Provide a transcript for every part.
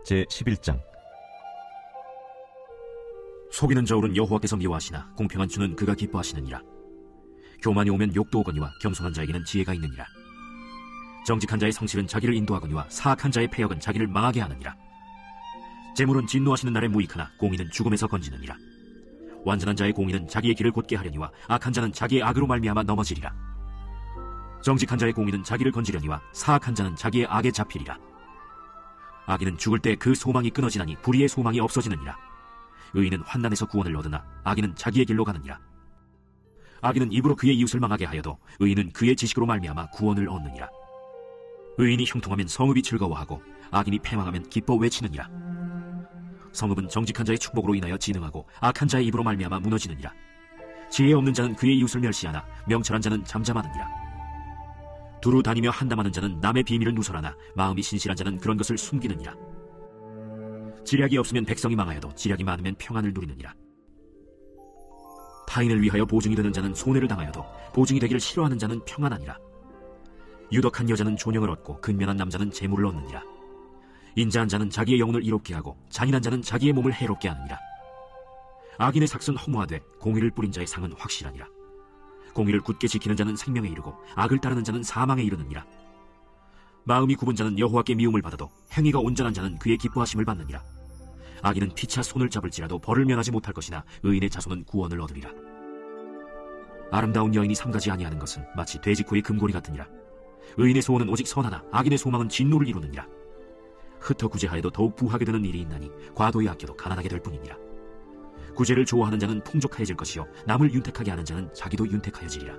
제11장. 속이는 저울은 여호와께서 미워하시나 공평한 주는 그가 기뻐하시느니라. 교만이 오면 욕도 오거니와 겸손한 자에게는 지혜가 있느니라. 정직한 자의 성실은 자기를 인도하거니와 사악한 자의 패역은 자기를 망하게 하느니라. 재물은 진노하시는 날에 무익하나 공의는 죽음에서 건지느니라. 완전한 자의 공의는 자기의 길을 곧게 하려니와 악한 자는 자기의 악으로 말미암아 넘어지리라. 정직한 자의 공의는 자기를 건지려니와 사악한 자는 자기의 악에 잡히리라. 악인은 죽을 때 그 소망이 끊어지나니 불의의 소망이 없어지느니라. 의인은 환난에서 구원을 얻으나 악인은 자기의 길로 가느니라. 악인은 입으로 그의 이웃을 망하게 하여도 의인은 그의 지식으로 말미암아 구원을 얻느니라. 의인이 형통하면 성읍이 즐거워하고 악인이 패망하면 기뻐 외치느니라. 성읍은 정직한 자의 축복으로 인하여 진흥하고 악한 자의 입으로 말미암아 무너지느니라. 지혜 없는 자는 그의 이웃을 멸시하나 명철한 자는 잠잠하느니라. 두루 다니며 한담하는 자는 남의 비밀을 누설하나 마음이 신실한 자는 그런 것을 숨기느니라. 지략이 없으면 백성이 망하여도 지략이 많으면 평안을 누리느니라. 타인을 위하여 보증이 되는 자는 손해를 당하여도 보증이 되기를 싫어하는 자는 평안하니라. 유덕한 여자는 존영을 얻고 근면한 남자는 재물을 얻느니라. 인자한 자는 자기의 영혼을 이롭게 하고 잔인한 자는 자기의 몸을 해롭게 하느니라. 악인의 삭은 허무하되 공의를 뿌린 자의 상은 확실하니라. 공의를 굳게 지키는 자는 생명에 이르고 악을 따르는 자는 사망에 이르느니라. 마음이 굽은 자는 여호와께 미움을 받아도 행위가 온전한 자는 그의 기뻐하심을 받느니라. 악인은 피차 손을 잡을지라도 벌을 면하지 못할 것이나 의인의 자손은 구원을 얻으리라. 아름다운 여인이 삼가지 아니하는 것은 마치 돼지코의 금고리 같으니라. 의인의 소원은 오직 선하나 악인의 소망은 진노를 이루느니라. 흩어 구제하여도 더욱 부하게 되는 일이 있나니 과도히 아껴도 가난하게 될 뿐이니라. 구제를 좋아하는 자는 풍족해질 것이요 남을 윤택하게 하는 자는 자기도 윤택하여지리라.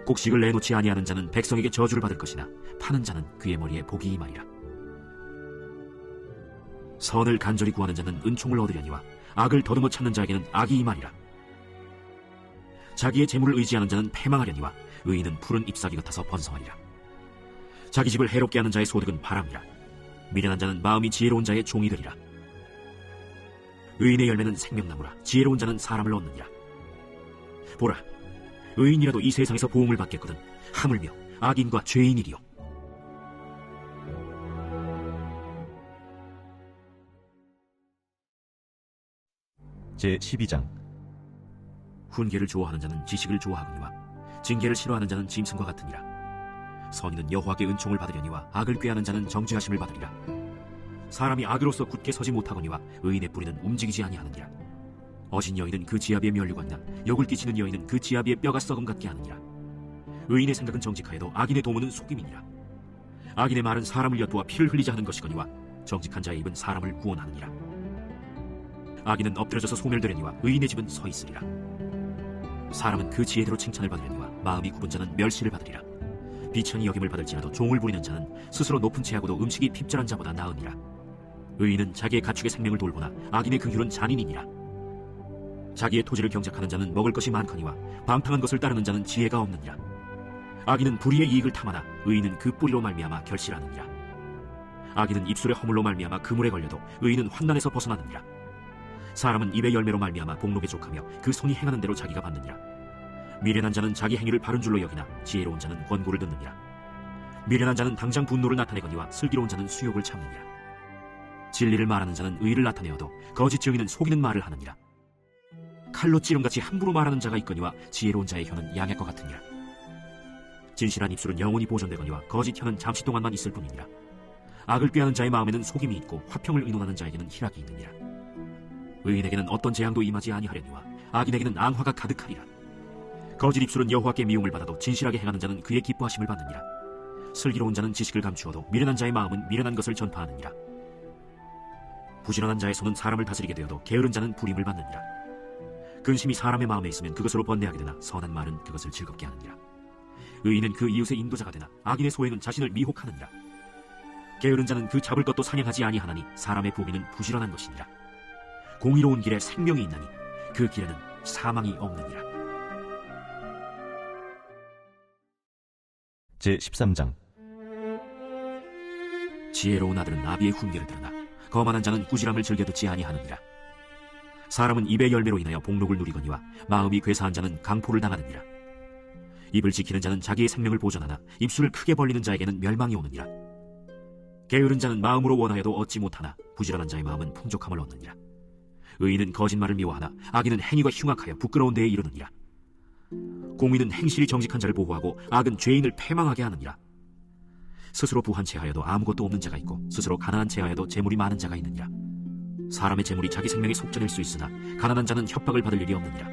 곡식을 내놓지 아니하는 자는 백성에게 저주를 받을 것이나 파는 자는 그의 머리에 복이 임하리라. 선을 간절히 구하는 자는 은총을 얻으려니와 악을 더듬어 찾는 자에게는 악이 임하리라. 자기의 재물을 의지하는 자는 패망하려니와 의인은 푸른 잎사귀 같아서 번성하리라. 자기 집을 해롭게 하는 자의 소득은 바람이라. 미련한 자는 마음이 지혜로운 자의 종이 되리라. 의인의 열매는 생명나무라. 지혜로운 자는 사람을 얻느니라. 보라, 의인이라도 이 세상에서 보응을 받겠거든 하물며 악인과 죄인이리요. 제12장. 훈계를 좋아하는 자는 지식을 좋아하거니와 징계를 싫어하는 자는 짐승과 같으니라. 선인은 여호와께 은총을 받으려니와 악을 꾀하는 자는 정죄하심을 받으리라. 사람이 악으로서 굳게 서지 못하거니와 의인의 뿌리는 움직이지 아니하느니라. 어진 여인은 그 지아비의 면류관이나 욕을 끼치는 여인은 그 지아비의 뼈가 썩음 같게 하느니라. 의인의 생각은 정직하여도 악인의 도모는 속임이니라. 악인의 말은 사람을 엿보아 피를 흘리자 하는 것이거니와 정직한 자의 입은 사람을 구원하느니라. 악인은 엎드려져서 소멸되려니와 의인의 집은 서 있으리라. 사람은 그 지혜대로 칭찬을 받으려니와 마음이 굽은 자는 멸시를 받으리라. 비천히 여김을 받을지라도 종을 부리는 자는 스스로 높은 채하고도 음식이 핍절한 자보다 나으니라. 의인은 자기의 가축의 생명을 돌보나 악인의 긍휼은 잔인이니라. 자기의 토지를 경작하는 자는 먹을 것이 많거니와 방탕한 것을 따르는 자는 지혜가 없느니라. 악인은 불의의 이익을 탐하나 의인은 그 뿌리로 말미암아 결실하느니라. 악인은 입술의 허물로 말미암아 그물에 걸려도 의인은 환난에서 벗어나느니라. 사람은 입의 열매로 말미암아 복록에 족하며 그 손이 행하는 대로 자기가 받느니라. 미련한 자는 자기 행위를 바른 줄로 여기나 지혜로운 자는 권고를 듣느니라. 미련한 자는 당장 분노를 나타내거니와 슬기로운 자는 수욕을 참느니라. 진리를 말하는 자는 의를 나타내어도 거짓 증인은 속이는 말을 하느니라. 칼로 찌름같이 함부로 말하는 자가 있거니와 지혜로운 자의 혀는 양약과 같으니라. 진실한 입술은 영원히 보존되거니와 거짓 혀는 잠시 동안만 있을 뿐이니라. 악을 꾀하는 자의 마음에는 속임이 있고 화평을 의논하는 자에게는 희락이 있느니라. 의인에게는 어떤 재앙도 임하지 아니하려니와 악인에게는 앙화가 가득하리라. 거짓 입술은 여호와께 미움을 받아도 진실하게 행하는 자는 그의 기뻐하심을 받느니라. 슬기로운 자는 지식을 감추어도 미련한 자의 마음은 미련한 것을 전파하느니라. 부지런한 자의 손은 사람을 다스리게 되어도 게으른 자는 불임을 받느니라. 근심이 사람의 마음에 있으면 그것으로 번뇌하게 되나 선한 말은 그것을 즐겁게 하느니라. 의인은 그 이웃의 인도자가 되나 악인의 소행은 자신을 미혹하느니라. 게으른 자는 그 잡을 것도 상행하지 아니하나니 사람의 부귀는 부지런한 것이니라. 공의로운 길에 생명이 있나니 그 길에는 사망이 없느니라. 제13장. 지혜로운 아들은 아비의 훈계를 들으나 거만한 자는 꾸지람을 즐겨 듣지 아니하느니라. 사람은 입의 열매로 인하여 복록을 누리거니와 마음이 괴사한 자는 강포를 당하느니라. 입을 지키는 자는 자기의 생명을 보존하나 입술을 크게 벌리는 자에게는 멸망이 오느니라. 게으른 자는 마음으로 원하여도 얻지 못하나 부지런한 자의 마음은 풍족함을 얻느니라. 의인은 거짓말을 미워하나 악인은 행위가 흉악하여 부끄러운 데에 이르느니라. 공의는 행실이 정직한 자를 보호하고 악은 죄인을 패망하게 하느니라. 스스로 부한 체하여도 아무것도 없는 자가 있고 스스로 가난한 체하여도 재물이 많은 자가 있느니라. 사람의 재물이 자기 생명의 속전일 수 있으나 가난한 자는 협박을 받을 일이 없느니라.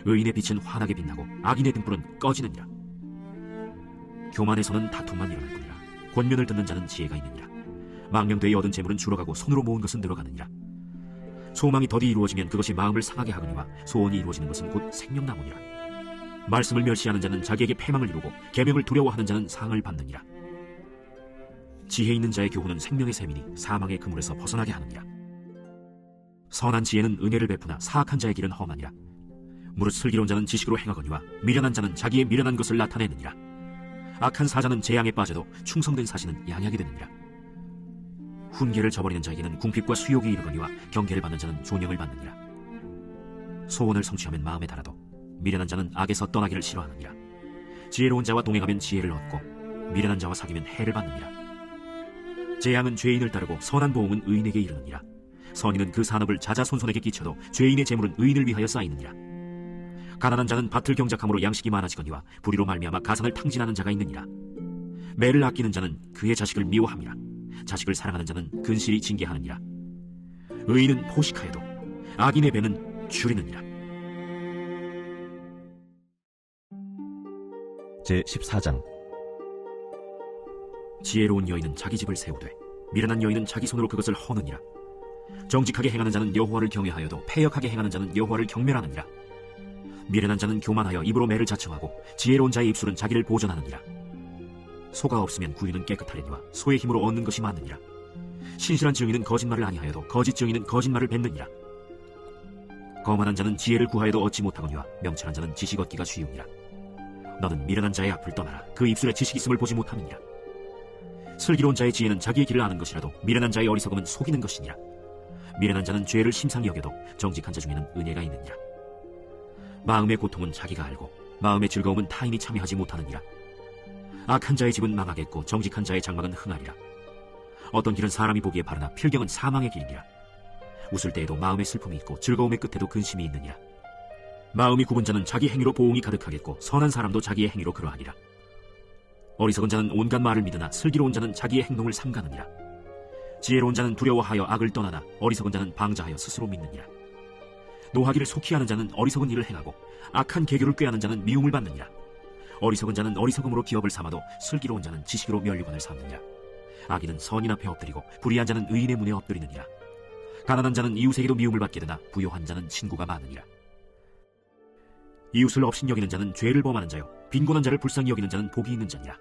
의인의 빛은 환하게 빛나고 악인의 등불은 꺼지느니라. 교만에서는 다툼만 일어날 뿐이라. 권면을 듣는 자는 지혜가 있느니라. 망령되이 얻은 재물은 줄어가고 손으로 모은 것은 늘어가느니라. 소망이 더디 이루어지면 그것이 마음을 상하게 하거니와 소원이 이루어지는 것은 곧 생명나무니라. 말씀을 멸시하는 자는 자기에게 패망을 이루고 계명을 두려워하는 자는 상을 받느니라. 지혜 있는 자의 교훈은 생명의 샘이니 사망의 그물에서 벗어나게 하느니라. 선한 지혜는 은혜를 베푸나 사악한 자의 길은 험하니라. 무릇 슬기로운 자는 지식으로 행하거니와 미련한 자는 자기의 미련한 것을 나타내느니라. 악한 사자는 재앙에 빠져도 충성된 사신은 양약이 되느니라. 훈계를 저버리는 자에게는 궁핍과 수욕이 이르거니와 경계를 받는 자는 존영을 받느니라. 소원을 성취하면 마음에 달아도 미련한 자는 악에서 떠나기를 싫어하느니라. 지혜로운 자와 동행하면 지혜를 얻고 미련한 자와 사귀면 해를 받느니라. 재앙은 죄인을 따르고 선한 보응은 의인에게 이르느니라. 선인은 그 산업을 자자손손에게 끼쳐도 죄인의 재물은 의인을 위하여 쌓이느니라. 가난한 자는 밭을 경작함으로 양식이 많아지거니와 불의로 말미암아 가산을 탕진하는 자가 있느니라. 매를 아끼는 자는 그의 자식을 미워함이라. 자식을 사랑하는 자는 근실이 징계하느니라. 의인은 포식하여도 악인의 배는 줄이느니라. 제14장. 지혜로운 여인은 자기 집을 세우되 미련한 여인은 자기 손으로 그것을 허느니라. 정직하게 행하는 자는 여호와를 경외하여도 패역하게 행하는 자는 여호와를 경멸하느니라. 미련한 자는 교만하여 입으로 매를 자청하고 지혜로운 자의 입술은 자기를 보전하느니라. 소가 없으면 구유는 깨끗하려니와 소의 힘으로 얻는 것이 많느니라. 신실한 증인은 거짓말을 아니하여도 거짓 증인은 거짓말을 뱉느니라. 거만한 자는 지혜를 구하여도 얻지 못하거니와 명철한 자는 지식 얻기가 쉬우니라. 너는 미련한 자의 앞을 떠나라. 그 입술에 지식 있음을 보지 못함이니라. 슬기로운 자의 지혜는 자기의 길을 아는 것이라도 미련한 자의 어리석음은 속이는 것이니라. 미련한 자는 죄를 심상히 여겨도 정직한 자 중에는 은혜가 있느니라. 마음의 고통은 자기가 알고 마음의 즐거움은 타인이 참여하지 못하느니라. 악한 자의 집은 망하겠고 정직한 자의 장막은 흥하리라. 어떤 길은 사람이 보기에 바르나 필경은 사망의 길이니라. 웃을 때에도 마음의 슬픔이 있고 즐거움의 끝에도 근심이 있느니라. 마음이 굽은 자는 자기 행위로 보응이 가득하겠고 선한 사람도 자기의 행위로 그러하리라. 어리석은 자는 온갖 말을 믿으나 슬기로운 자는 자기의 행동을 삼가느니라. 지혜로운 자는 두려워하여 악을 떠나나 어리석은 자는 방자하여 스스로 믿느니라. 노하기를 속히 하는 자는 어리석은 일을 행하고 악한 계교를 꾀하는 자는 미움을 받느니라. 어리석은 자는 어리석음으로 기업을 삼아도 슬기로운 자는 지식으로 면류관을 삼느니라. 악인은 선인 앞에 엎드리고 불의한 자는 의인의 문에 엎드리느니라. 가난한 자는 이웃에게도 미움을 받게 되나 부요한 자는 친구가 많으니라. 이웃을 업신여기는 자는 죄를 범하는 자요 빈곤한 자를 불쌍히 여기는 자는 복이 있는 자니라.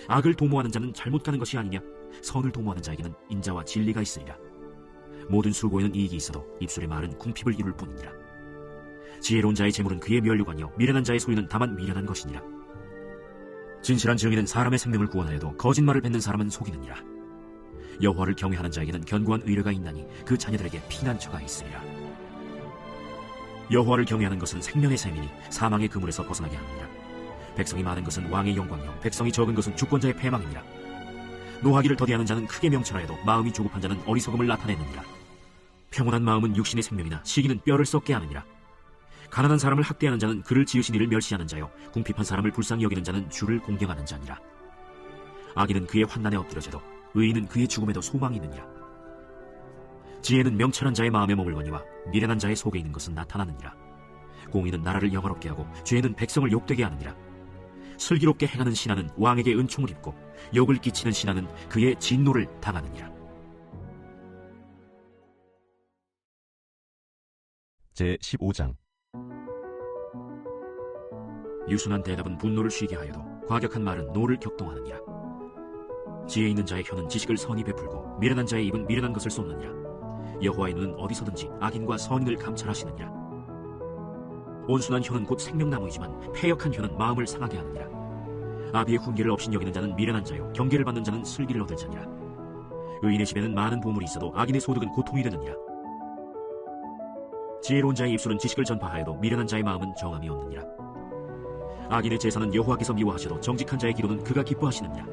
악을 도모하는 자는 잘못 가는 것이 아니냐. 선을 도모하는 자에게는 인자와 진리가 있으리라. 모든 수고에는 이익이 있어도 입술의 말은 궁핍을 이룰 뿐이니라. 지혜로운 자의 재물은 그의 면류관이요 미련한 자의 소유는 다만 미련한 것이니라. 진실한 증인은 사람의 생명을 구원하여도 거짓말을 뱉는 사람은 속이느니라. 여호와를 경외하는 자에게는 견고한 의뢰가 있나니 그 자녀들에게 피난처가 있으리라. 여호와를 경외하는 것은 생명의 샘이니 사망의 그물에서 벗어나게 하느니라. 백성이 많은 것은 왕의 영광이요 백성이 적은 것은 주권자의 패망이니라. 노하기를 더디하는 자는 크게 명철하여도 마음이 조급한 자는 어리석음을 나타내느니라. 평온한 마음은 육신의 생명이나 시기는 뼈를 썩게 하느니라. 가난한 사람을 학대하는 자는 그를 지으신 이를 멸시하는 자요 궁핍한 사람을 불쌍히 여기는 자는 주를 공경하는 자니라. 악인은 그의 환난에 엎드려져도 의인은 그의 죽음에도 소망이 있느니라. 지혜는 명철한 자의 마음에 머물거니와 미련한 자의 속에 있는 것은 나타나느니라. 공의는 나라를 영화롭게 하고 죄는 백성을 욕되게 하느니라. 슬기롭게 행하는 신하는 왕에게 은총을 입고 욕을 끼치는 신하는 그의 진노를 당하느니라. 제15장. 유순한 대답은 분노를 쉬게 하여도 과격한 말은 노를 격동하느니라. 지혜 있는 자의 혀는 지식을 선히 베풀고 미련한 자의 입은 미련한 것을 쏟느니라. 여호와의 눈은 어디서든지 악인과 선인을 감찰하시느니라. 온순한 혀는 곧 생명나무이지만 패역한 혀는 마음을 상하게 하느니라. 아비의 훈계를 없인 여기는 자는 미련한 자요 경계를 받는 자는 슬기를 얻을 자니라. 의인의 집에는 많은 보물이 있어도 악인의 소득은 고통이 되느니라. 지혜로운 자의 입술은 지식을 전파하여도 미련한 자의 마음은 정함이 없느니라. 악인의 제사는 여호와께서 미워하셔도 정직한 자의 기도는 그가 기뻐하시느니라.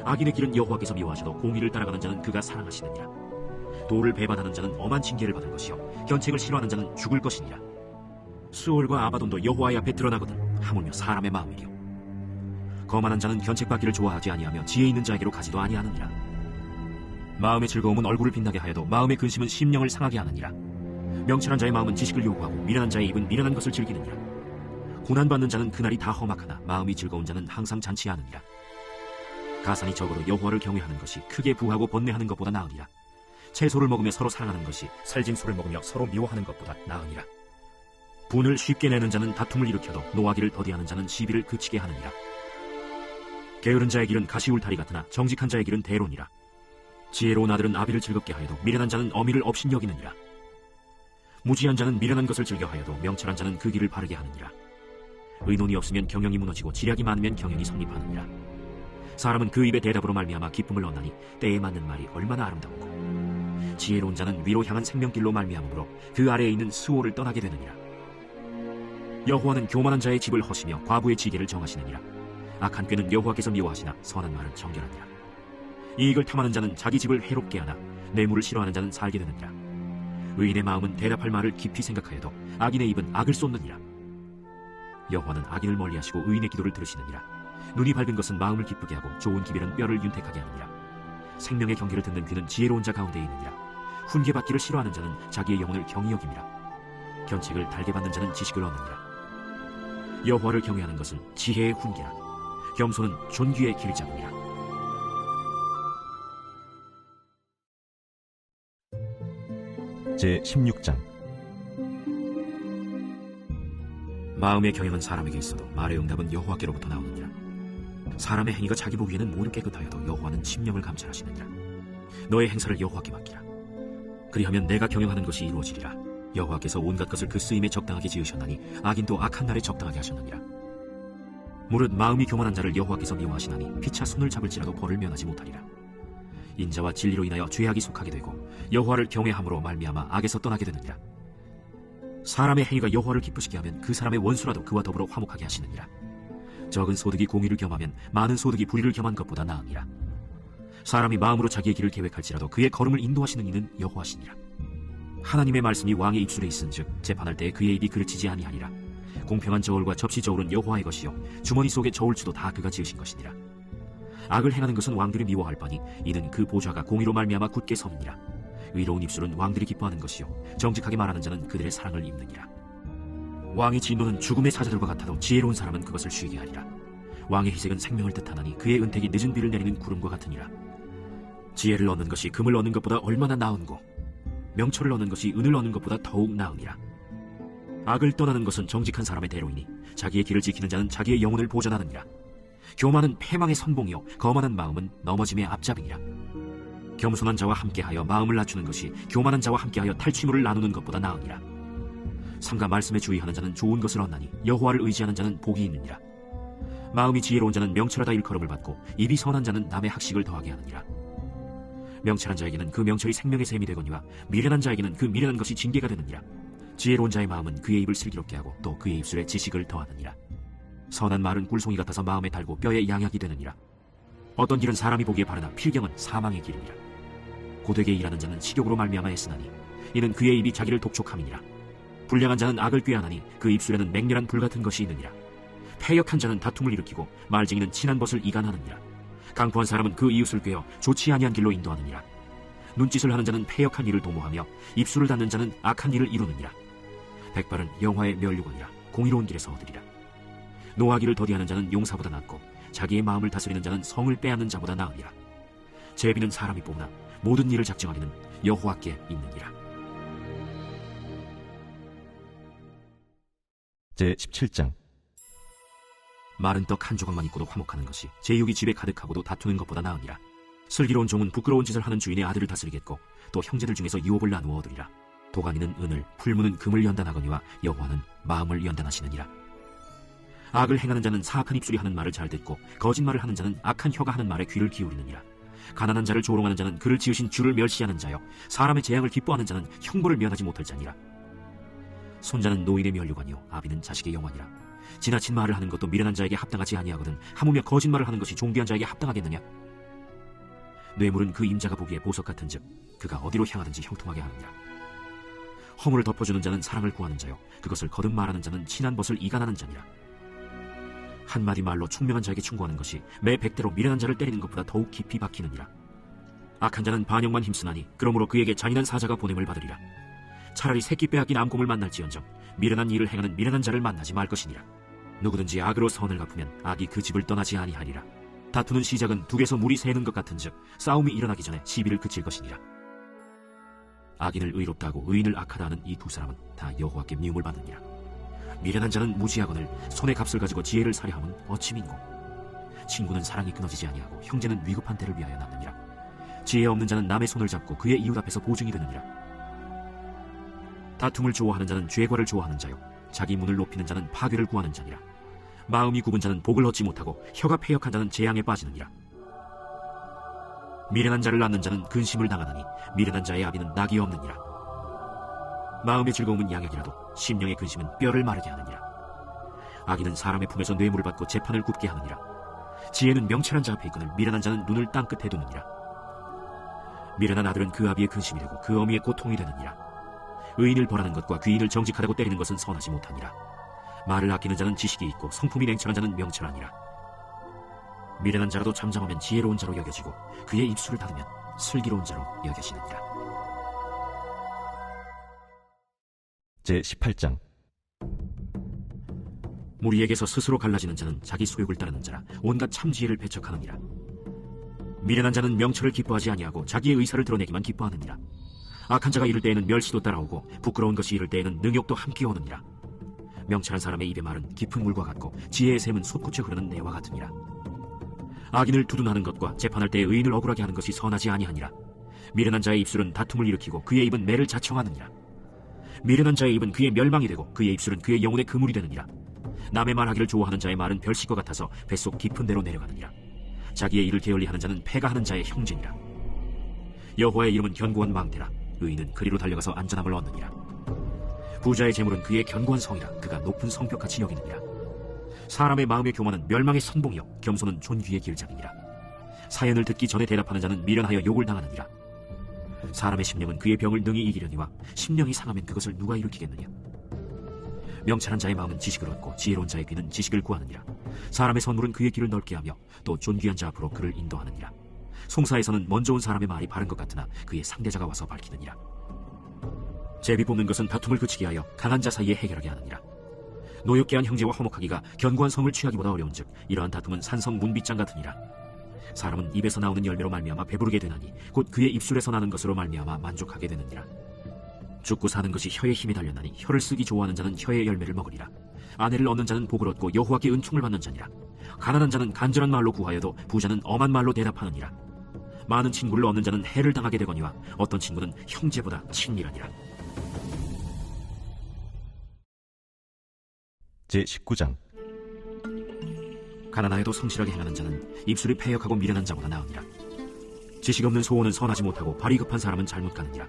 악인의 길은 여호와께서 미워하셔도 공의를 따라가는 자는 그가 사랑하시느니라. 도를 배반하는 자는 엄한 징계를 받을 것이요 견책을 싫어하는 자는 죽을 것이니라. 수월과 아바돈도 여호와의 앞에 드러나거든 하물며 사람의 마음이요 거만한 자는 견책받기를 좋아하지 아니하며 지혜 있는 자에게로 가지도 아니하느니라. 마음의 즐거움은 얼굴을 빛나게 하여도 마음의 근심은 심령을 상하게 하느니라. 명철한 자의 마음은 지식을 요구하고 미련한 자의 입은 미련한 것을 즐기느니라. 고난받는 자는 그날이 다 험악하나 마음이 즐거운 자는 항상 잔치하느니라. 가산이 적어도 여호와를 경외하는 것이 크게 부하고 번뇌하는 것보다 나으니라. 채소를 먹으며 서로 사랑하는 것이 살짐수를 먹으며 서로 미워하는 것보다 나으니라. 분을 쉽게 내는 자는 다툼을 일으켜도 노하기를 더디하는 자는 시비를 그치게 하느니라. 게으른 자의 길은 가시울타리 같으나 정직한 자의 길은 대론이라. 지혜로운 아들은 아비를 즐겁게 하여도 미련한 자는 어미를 업신여기느니라. 무지한 자는 미련한 것을 즐겨하여도 명철한 자는 그 길을 바르게 하느니라. 의논이 없으면 경영이 무너지고 지략이 많으면 경영이 성립하느니라. 사람은 그 입의 대답으로 말미암아 기쁨을 얻나니 때에 맞는 말이 얼마나 아름답고 지혜로운 자는 위로 향한 생명길로 말미암으로 그 아래에 있는 수호를 떠나게 되느니라. 여호와는 교만한 자의 집을 허시며 과부의 지게를 정하시느니라. 악한 꾀는 여호와께서 미워하시나 선한 말은 정결하니라. 이익을 탐하는 자는 자기 집을 해롭게 하나 뇌물을 싫어하는 자는 살게 되느니라. 의인의 마음은 대답할 말을 깊이 생각하여도 악인의 입은 악을 쏟느니라. 여호와는 악인을 멀리하시고 의인의 기도를 들으시느니라. 눈이 밝은 것은 마음을 기쁘게 하고 좋은 기별은 뼈를 윤택하게 하느니라. 생명의 경계를 듣는 귀는 지혜로운 자 가운데 있느니라. 훈계받기를 싫어하는 자는 자기의 영혼을 경히 여김이라. 견책을 달게 받는 자는 지식을 얻느니라. 여호와를 경외하는 것은 지혜의 훈계라. 겸손은 존귀의 길잡음이라. 제16장. 마음의 경영은 사람에게 있어도 말의 응답은 여호와께로부터 나오느니라. 사람의 행위가 자기 보기에는 모두 깨끗하여도 여호와는 심령을 감찰하시느니라. 너의 행사를 여호와께 맡기라. 그리하면 내가 경영하는 것이 이루어지리라. 여호와께서 온갖 것을 그 쓰임에 적당하게 지으셨나니 악인도 악한 날에 적당하게 하셨느니라. 무릇 마음이 교만한 자를 여호와께서 미워하시나니 피차 손을 잡을지라도 벌을 면하지 못하리라. 인자와 진리로 인하여 죄악이 속하게 되고 여호와를 경외함으로 말미암아 악에서 떠나게 되느니라. 사람의 행위가 여호와를 기쁘시게 하면 그 사람의 원수라도 그와 더불어 화목하게 하시느니라. 적은 소득이 공의를 겸하면 많은 소득이 불의를 겸한 것보다 나으니라. 사람이 마음으로 자기의 길을 계획할지라도 그의 걸음을 인도하시는 이는 여호와시니라. 하나님의 말씀이 왕의 입술에 있은즉 재판할 때에 그의 입이 그르치지 아니하리라. 공평한 저울과 접시 저울은 여호와의 것이요 주머니 속의 저울추도 다 그가 지으신 것이니라. 악을 행하는 것은 왕들이 미워할 바니 이는 그 보좌가 공의로 말미암아 굳게 섬이니라. 의로운 입술은 왕들이 기뻐하는 것이요 정직하게 말하는 자는 그들의 사랑을 입느니라. 왕의 진노는 죽음의 사자들과 같아도 지혜로운 사람은 그것을 쉬게 하리라. 왕의 희색은 생명을 뜻하나니 그의 은택이 늦은 비를 내리는 구름과 같으니라. 지혜를 얻는 것이 금을 얻는 것보다 얼마나 나은고 명철을 얻는 것이 은을 얻는 것보다 더욱 나으니라. 악을 떠나는 것은 정직한 사람의 대로이니 자기의 길을 지키는 자는 자기의 영혼을 보전하느니라. 교만은 패망의 선봉이요 거만한 마음은 넘어짐의 앞잡이니라. 겸손한 자와 함께하여 마음을 낮추는 것이 교만한 자와 함께하여 탈취물을 나누는 것보다 나으니라. 삼가 말씀에 주의하는 자는 좋은 것을 얻나니 여호와를 의지하는 자는 복이 있느니라. 마음이 지혜로운 자는 명철하다 일컬음을 받고 입이 선한 자는 남의 학식을 더하게 하느니라. 명철한 자에게는 그 명철이 생명의 샘이 되거니와 미련한 자에게는 그 미련한 것이 징계가 되느니라. 지혜로운 자의 마음은 그의 입을 슬기롭게 하고 또 그의 입술에 지식을 더하느니라. 선한 말은 꿀송이 같아서 마음에 달고 뼈에 양약이 되느니라. 어떤 길은 사람이 보기에 바르나 필경은 사망의 길이니라. 고되게 일하는 자는 식욕으로 말미암아 애쓰나니 이는 그의 입이 자기를 독촉함이니라. 불량한 자는 악을 꾀하나니 그 입술에는 맹렬한 불 같은 것이 있느니라. 패역한 자는 다툼을 일으키고 말쟁이는 친한 벗을 이간하느니라. 강포한 사람은 그 이웃을 꾀어 좋지 아니한 길로 인도하느니라. 눈짓을 하는 자는 패역한 일을 도모하며 입술을 닫는 자는 악한 일을 이루느니라. 백발은 영화의 면류관이라 공의로운 길에서 얻으리라. 노하기를 더디하는 자는 용사보다 낫고 자기의 마음을 다스리는 자는 성을 빼앗는 자보다 나으니라. 제비는 사람이 뽑나 모든 일을 작정하기는 여호와께 있느니라. 제17장. 마른 떡 한 조각만 있고도 화목하는 것이 제육이 집에 가득하고도 다투는 것보다 나으니라. 슬기로운 종은 부끄러운 짓을 하는 주인의 아들을 다스리겠고 또 형제들 중에서 유업을 나누어 얻으리라. 도가니는 은을 풀무는 금을 연단하거니와 여호와는 마음을 연단하시느니라. 악을 행하는 자는 사악한 입술이 하는 말을 잘 듣고 거짓말을 하는 자는 악한 혀가 하는 말에 귀를 기울이느니라. 가난한 자를 조롱하는 자는 그를 지으신 주를 멸시하는 자여 사람의 재앙을 기뻐하는 자는 형벌을 면하지 못할 자니라. 손자는 노인의 면류관이요 아비는 자식의 영원이라. 지나친 말을 하는 것도 미련한 자에게 합당하지 아니하거든 하무며 거짓말을 하는 것이 존귀한 자에게 합당하겠느냐. 뇌물은 그 임자가 보기에 보석 같은즉 그가 어디로 향하든지 형통하게 하느니라. 허물을 덮어주는 자는 사랑을 구하는 자요, 그것을 거듭 말하는 자는 친한 벗을 이간하는 자니라. 한마디 말로 총명한 자에게 충고하는 것이 매 100대로 미련한 자를 때리는 것보다 더욱 깊이 박히느니라. 악한 자는 반역만 힘쓰나니 그러므로 그에게 잔인한 사자가 보냄을 받으리라. 차라리 새끼 빼앗긴 암곰을 만날지언정 미련한 일을 행하는 미련한 자를 만나지 말 것이니라. 누구든지 악으로 선을 갚으면 악이 그 집을 떠나지 아니하리라. 다투는 시작은 둑에서 물이 새는 것 같은즉 싸움이 일어나기 전에 시비를 그칠 것이니라. 악인을 의롭다 하고 의인을 악하다 하는 이 두 사람은 다 여호와께 미움을 받느니라. 미련한 자는 무지하거늘 손의 값을 가지고 지혜를 사려함은 어찌 민고. 친구는 사랑이 끊어지지 아니하고 형제는 위급한 때를 위하여 남느니라. 지혜 없는 자는 남의 손을 잡고 그의 이웃 앞에서 보증이 되느니라. 다툼을 좋아하는 자는 죄과를 좋아하는 자요, 자기 문을 높이는 자는 파괴를 구하는 자니라. 마음이 굽은 자는 복을 얻지 못하고 혀가 패역한 자는 재앙에 빠지느니라. 미련한 자를 낳는 자는 근심을 당하나니 미련한 자의 아비는 낙이 없느니라. 마음의 즐거움은 양약이라도 심령의 근심은 뼈를 마르게 하느니라. 악인은 사람의 품에서 뇌물을 받고 재판을 굽게 하느니라. 지혜는 명철한 자 앞에 있거늘 미련한 자는 눈을 땅끝에 두느니라. 미련한 아들은 그 아비의 근심이 되고 그 어미의 고통이 되느니라. 의인을 벌하는 것과 귀인을 정직하다고 때리는 것은 선하지 못하니라. 말을 아끼는 자는 지식이 있고 성품이 냉철한 자는 명철하니라. 미련한 자라도 잠잠하면 지혜로운 자로 여겨지고 그의 입술을 닫으면 슬기로운 자로 여겨지느니라. 제18장. 무리에게서 스스로 갈라지는 자는 자기 소욕을 따르는 자라 온갖 참지혜를 배척하느니라. 미련한 자는 명철을 기뻐하지 아니하고 자기의 의사를 드러내기만 기뻐하느니라. 악한 자가 이를 때에는 멸시도 따라오고 부끄러운 것이 이를 때에는 능욕도 함께 오느니라. 명철한 사람의 입의 말은 깊은 물과 같고 지혜의 샘은 솟구쳐 흐르는 내와 같으니라. 악인을 두둔하는 것과 재판할 때 의인을 억울하게 하는 것이 선하지 아니하니라. 미련한 자의 입술은 다툼을 일으키고 그의 입은 매를 자청하느니라. 미련한 자의 입은 그의 멸망이 되고 그의 입술은 그의 영혼의 그물이 되느니라. 남의 말하기를 좋아하는 자의 말은 별식과 같아서 뱃속 깊은 데로 내려가느니라. 자기의 일을 게을리하는 자는 패가 하는 자의 형제니라. 여호와의 이름은 견고한 망대라. 의인은 그리로 달려가서 안전함을 얻느니라. 부자의 재물은 그의 견고한 성이라. 그가 높은 성벽같이 여기느니라. 사람의 마음의 교만은 멸망의 선봉이요 겸손은 존귀의 길잡이니라. 사연을 듣기 전에 대답하는 자는 미련하여 욕을 당하느니라. 사람의 심령은 그의 병을 능히 이기려니와 심령이 상하면 그것을 누가 일으키겠느냐. 명철한 자의 마음은 지식을 얻고 지혜로운 자의 귀는 지식을 구하느니라. 사람의 선물은 그의 길을 넓게 하며 또 존귀한 자 앞으로 그를 인도하느니라. 송사에서는 먼저 온 사람의 말이 바른 것 같으나 그의 상대자가 와서 밝히느니라. 제비 뽑는 것은 다툼을 그치게 하여 강한 자 사이에 해결하게 하느니라. 노엽게 한 형제와 화목하기가 견고한 성을 취하기보다 어려운즉 이러한 다툼은 산성 문빗장 같으니라. 사람은 입에서 나오는 열매로 말미암아 배부르게 되나니 곧 그의 입술에서 나는 것으로 말미암아 만족하게 되느니라. 죽고 사는 것이 혀에 힘이 달렸나니 혀를 쓰기 좋아하는 자는 혀의 열매를 먹으리라. 아내를 얻는 자는 복을 얻고 여호와께 은총을 받는 자니라. 가난한 자는 간절한 말로 구하여도 부자는 엄한 말로 대답하느니라. 많은 친구를 얻는 자는 해를 당하게 되거니와 어떤 친구는 형제보다 친밀하니라. 제19장. 가난하여도 성실하게 행하는 자는 입술이 패역하고 미련한 자보다 나으니라. 지식 없는 소원은 선하지 못하고 발이 급한 사람은 잘못 가느니라.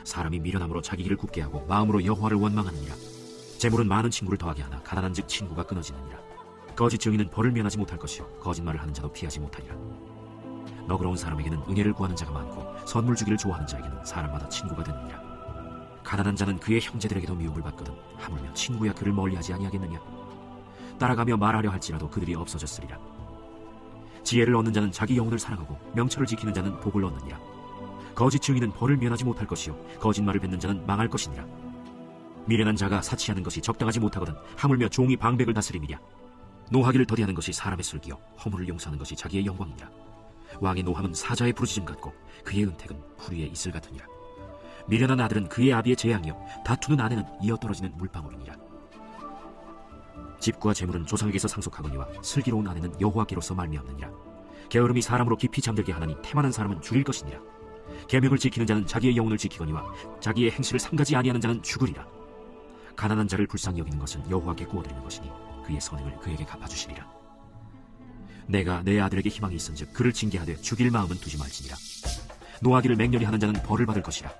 사람이 미련함으로 자기 길을 굽게 하고 마음으로 여호와를 원망하느니라. 재물은 많은 친구를 더하게 하나 가난한즉 친구가 끊어지느니라. 거짓 증인은 벌을 면하지 못할 것이요 거짓말을 하는 자도 피하지 못하리라. 너그러운 사람에게는 은혜를 구하는 자가 많고 선물 주기를 좋아하는 자에게는 사람마다 친구가 되느니라. 가난한 자는 그의 형제들에게도 미움을 받거든 하물며 친구야 그를 멀리하지 아니하겠느냐. 따라가며 말하려 할지라도 그들이 없어졌으리라. 지혜를 얻는 자는 자기 영혼을 사랑하고 명철을 지키는 자는 복을 얻느니라. 거짓 증인은 벌을 면하지 못할 것이요 거짓말을 뱉는 자는 망할 것이니라. 미련한 자가 사치하는 것이 적당하지 못하거든 하물며 종이 방백을 다스림이랴. 노하기를 더디하는 것이 사람의 슬기요 허물을 용서하는 것이 자기의 영광이니라. 왕의 노함은 사자의 부르짖음 같고 그의 은택은 풀위의 이슬 같으니라. 미련한 아들은 그의 아비의 재앙이요 다투는 아내는 이어떨어지는 물방울이니라. 집과 재물은 조상에게서 상속하거니와 슬기로운 아내는 여호와께로서 말미암느니라. 게으름이 사람으로 깊이 잠들게 하나니 태만한 사람은 죽일 것이니라. 계명을 지키는 자는 자기의 영혼을 지키거니와 자기의 행실을 삼가지 아니하는 자는 죽으리라. 가난한 자를 불쌍히 여기는 것은 여호와께 구워드리는 것이니 그의 선행을 그에게 갚아주시리라. 내가 내 아들에게 희망이 있은즉 그를 징계하되 죽일 마음은 두지 말지니라. 노하기를 맹렬히 하는 자는 벌을 받을 것이라.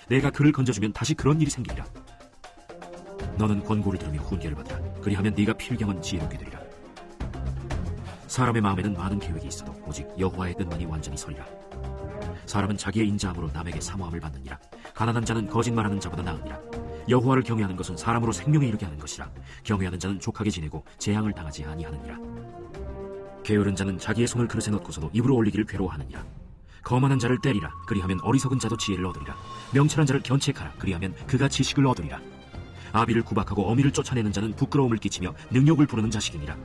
내가 그를 건져주면 다시 그런 일이 생기리라. 너는 권고를 들으며 훈계를 받으라. 그리하면 네가 필경은 지혜롭게 되리라. 사람의 마음에는 많은 계획이 있어도 오직 여호와의 뜻만이 완전히 서리라. 사람은 자기의 인자함으로 남에게 사모함을 받느니라. 가난한 자는 거짓말하는 자보다 나으니라. 여호와를 경외하는 것은 사람으로 생명에 이르게 하는 것이라. 경외하는 자는 족하게 지내고 재앙을 당하지 아니하느니라. 게으른 자는 자기의 손을 그릇에 넣고서도 입으로 올리기를 괴로워하느니라. 거만한 자를 때리라. 그리하면 어리석은 자도 지혜를 얻으리라. 명철한 자를 견책하라. 그리하면 그가 지식을 얻으리라. 아비를 구박하고 어미를 쫓아내는 자는 부끄러움을 끼치며 능욕을 부르는 자식이니라.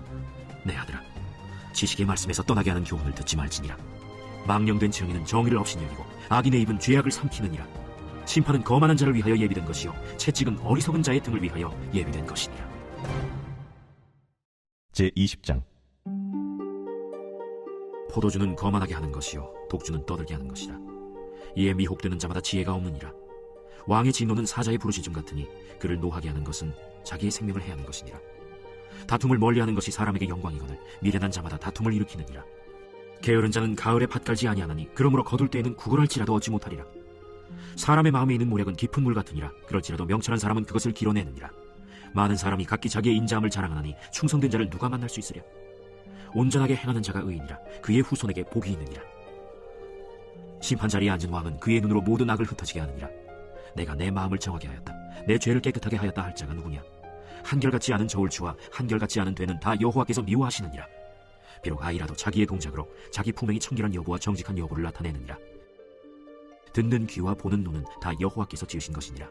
내 아들아, 지식의 말씀에서 떠나게 하는 교훈을 듣지 말지니라. 망령된 증인은 정의를 없이 여기고 악인의 입은 죄악을 삼키느니라. 심판은 거만한 자를 위하여 예비된 것이요 채찍은 어리석은 자의 등을 위하여 예비된 것이니라. 제20장. 포도주는 거만하게 하는 것이요 독주는 떠들게 하는 것이라. 이에 미혹되는 자마다 지혜가 없느니라. 왕의 진노는 사자의 부르짖음 같으니 그를 노하게 하는 것은 자기의 생명을 해하는 것이니라. 다툼을 멀리하는 것이 사람에게 영광이거늘 미련한 자마다 다툼을 일으키느니라. 게으른 자는 가을에 밭 갈지 아니하나니 그러므로 거둘 때에는 구걸할지라도 얻지 못하리라. 사람의 마음에 있는 모략은 깊은 물 같으니라. 그럴지라도 명철한 사람은 그것을 길어내느니라. 많은 사람이 각기 자기의 인자함을 자랑하나니 충성된 자를 누가 만날 수 있으랴. 온전하게 행하는 자가 의인이라. 그의 후손에게 복이 있느니라. 심판 자리에 앉은 왕은 그의 눈으로 모든 악을 흩어지게 하느니라. 내가 내 마음을 정하게 하였다. 내 죄를 깨끗하게 하였다 할 자가 누구냐. 한결같지 않은 저울추와 한결같지 않은 되는 다 여호와께서 미워하시느니라. 비록 아이라도 자기의 동작으로 자기 품행이 청결한 여부와 정직한 여부를 나타내느니라. 듣는 귀와 보는 눈은 다 여호와께서 지으신 것이니라.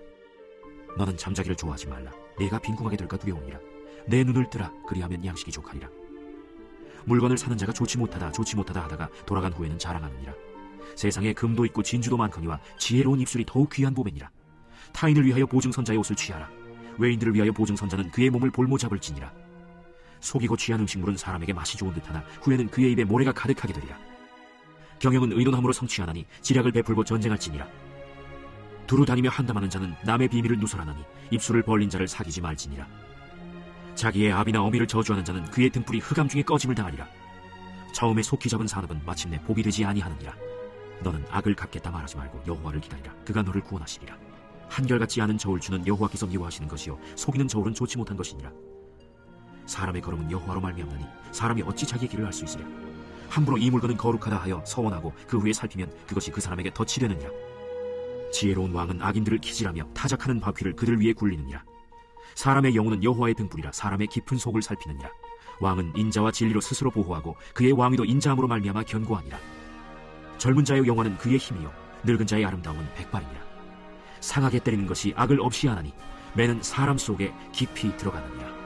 너는 잠자기를 좋아하지 말라. 네가 빈궁하게 될까 두려우니라. 내 눈을 뜨라. 그리하면 양식이 족하리라. 물건을 사는 자가 좋지 못하다 하다가 돌아간 후에는 자랑하느니라. 세상에 금도 있고 진주도 많거니와 지혜로운 입술이 더욱 귀한 보배니라. 타인을 위하여 보증선자의 옷을 취하라. 외인들을 위하여 보증선자는 그의 몸을 볼모 잡을지니라. 속이고 취한 음식물은 사람에게 맛이 좋은 듯하나 후에는 그의 입에 모래가 가득하게 되리라. 경영은 의논함으로 성취하나니 지략을 베풀고 전쟁할지니라. 두루 다니며 한담하는 자는 남의 비밀을 누설하나니 입술을 벌린 자를 사귀지 말지니라. 자기의 아비나 어미를 저주하는 자는 그의 등불이 흑암 중에 꺼짐을 당하리라. 처음에 속히 잡은 산업은 마침내 복이 되지 아니하느니라. 너는 악을 갚겠다 말하지 말고 여호와를 기다리라. 그가 너를 구원하시리라. 한결같지 않은 저울추는 여호와께서 미워하시는 것이요 속이는 저울은 좋지 못한 것이니라. 사람의 걸음은 여호와로 말미암나니 사람이 어찌 자기의 길을 알 수 있으랴. 함부로 이 물건은 거룩하다 하여 서원하고 그 후에 살피면 그것이 그 사람에게 덫이 되느니라. 지혜로운 왕은 악인들을 기질하며 타작하는 바퀴를 그들 위에 굴리느니라. 사람의 영혼은 여호와의 등불이라. 사람의 깊은 속을 살피느니라. 왕은 인자와 진리로 스스로 보호하고 그의 왕위도 인자함으로 말미암아 견고하니라. 젊은 자의 영화는 그의 힘이요 늙은 자의 아름다움은 백발이니라. 상하게 때리는 것이 악을 없이 하나니 매는 사람 속에 깊이 들어가느니라.